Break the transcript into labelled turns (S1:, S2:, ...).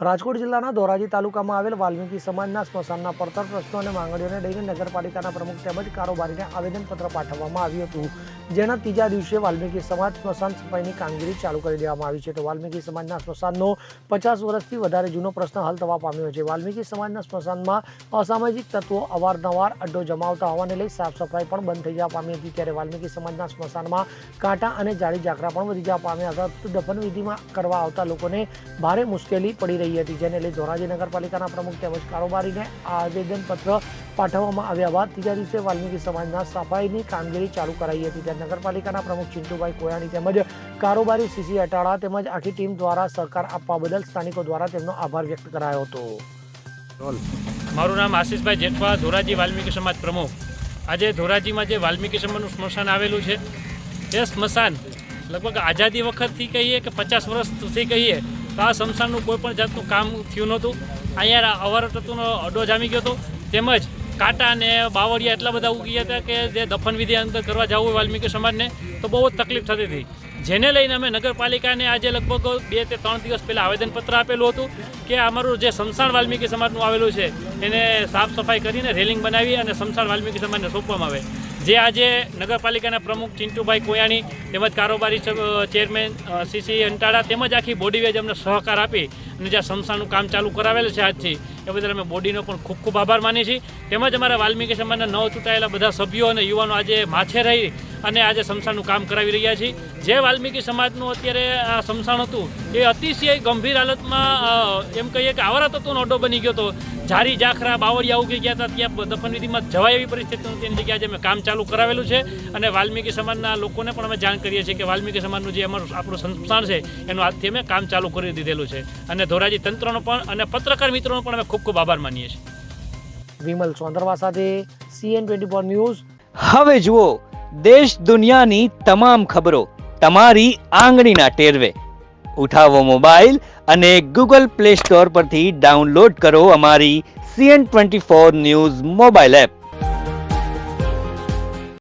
S1: રાજકોટ જિલ્લાના ધોરાજી તાલુકામાં આવેલ વાલ્મીકી સમાજના સ્મશાનના પડતર પ્રશ્નો અને માંગણીઓને લઈને નગરપાલિકાના પ્રમુખ તેમજ કારોબારીને આવેદનપત્ર પાઠવવામાં આવ્યું હતું, જેના ત્રીજા દિવસે વાલ્મીકી સમાજ સ્મશાન સફાઈની કામગીરી ચાલુ કરી દેવામાં આવી છે. તો વાલ્મીકી સમાજના સ્મશાનનો 50 વર્ષથી વધારે જૂનો પ્રશ્ન હલ થવા પામ્યો છે. વાલ્મીકી સમાજના સ્મશાનમાં અસામાજિક તત્વો અવારનવાર અડ્ડો જમાવતા હોવાને લઈ સાફ સફાઈ પણ બંધ થઈ જવા પામી હતી. ત્યારે વાલ્મીકી સમાજના સ્મશાનમાં કાંટા અને જાળી ઝાકરા પણ વધી જવા પામ્યા હતા. દફન વિધિમાં કરવા આવતા લોકોને ભારે મુશ્કેલી પડી રહી હતી, જેને લઈ ધોરાજી નગરપાલિકાના પ્રમુખ તેમજ કારોબારીને આવેદનપત્ર પાઠવવામાં આવ્યા બાદ ત્રીજા દિવસે વાલ્મીકી સમાજના સફાઈની કામગીરી ચાલુ કરાઈ હતી. ત્યારે નગરપાલિકાના પ્રમુખ ચિંટુભાઈ કોયાણી તેમજ કારોબારી સીસી અટાળા તેમજ આખી ટીમ દ્વારા સહકાર આપવા બદલ સ્થાનિકો દ્વારા તેમનો આભાર વ્યક્ત કરાયો હતો.
S2: મારું નામ આશીષભાઈ જેઠવા, ધોરાજી વાલ્મીકી સમાજ પ્રમુખ. આજે ધોરાજીમાં જે વાલ્મીકી સમાજનું સ્મશાન આવેલું છે એ સ્મશાન લગભગ આઝાદી વખતથી કહીએ કે 50 વર્ષથી કહીએ તો આ સ્મશાનનું કોઈ પણ જાતનું કામ થયું નહોતું. અહીંયા અવાર તત્વનો અડ્ડો જામી ગયો હતો, તેમજ કાંટા અને બાવળિયા એટલા બધા ઉગી ગયા હતા કે જે દફન વિધિ અંદર કરવા જવું હોય વાલ્મીકી સમાજને તો બહુ જ તકલીફ થતી હતી, જેને લઈને અમે નગરપાલિકાને આજે લગભગ 2 કે 3 દિવસ પહેલાં આવેદનપત્ર આપેલું હતું કે અમારું જે સ્મશાન વાલ્મીકી સમાજનું આવેલું છે એને સાફ સફાઈ કરીને રેલિંગ બનાવી અને સ્મશાન વાલ્મીકી સમાજને સોંપવામાં આવે. જે આજે નગરપાલિકાના પ્રમુખ ચિંટુભાઈ કોયાણી તેમજ કારોબારી ચેરમેન સીસી અંટાળા તેમજ આખી બોડી વેજ અમને સહકાર આપી અને જ્યાં સ્મશાનનું કામ ચાલુ કરાવેલ છે આજથી, એ બદલ અમે બોડીનો પણ ખૂબ ખૂબ આભાર માનીએ છીએ. તેમજ અમારા વાલ્મીકી સમાજના નવ ચૂંટાયેલા બધા સભ્યો અને યુવાનો આજે માથે રહી અને આજે સ્મશાનનું કામ કરાવી રહ્યા છીએ. જે વાલ્મીકી સમાજનું અત્યારે આ સ્મશાન હતું એ અતિશય ગંભીર હાલતમાં એમ કહીએ કે આવારા તત્વોનો અડ્ડો બની ગયો હતો. જારી ઝાખરા બાવળિયા ઉગી ગયા હતા, ત્યાં દફન વિધિમાં જવાય એવી પરિસ્થિતિ હતી. તેની જગ્યાએ અમે કામ ચાલુ કરાવેલું છે અને વાલ્મીકી સમાજના લોકોને પણ અમે જાણ કરીએ છીએ કે વાલ્મીકી સમાજનું જે આપણું સ્મશાન છે એનું આજથી અમે કામ ચાલુ કરી દીધેલું છે. અને ધોરાજી તંત્રનો પણ અને પત્રકાર મિત્રોનો પણ અમે ખૂબ ખૂબ આભાર માનીએ છીએ.
S1: વિમલ સોંદરવા સાથે CN24 ન્યૂઝ.
S3: હવે જુઓ દેશ દુનિયાની તમામ ખબરો તમારી આંગળીના ટેરવે. ઉઠાવો મોબાઈલ અને Google Play Store પરથી ડાઉનલોડ કરો અમારી CN24 ન્યૂઝ મોબાઈલ એપ.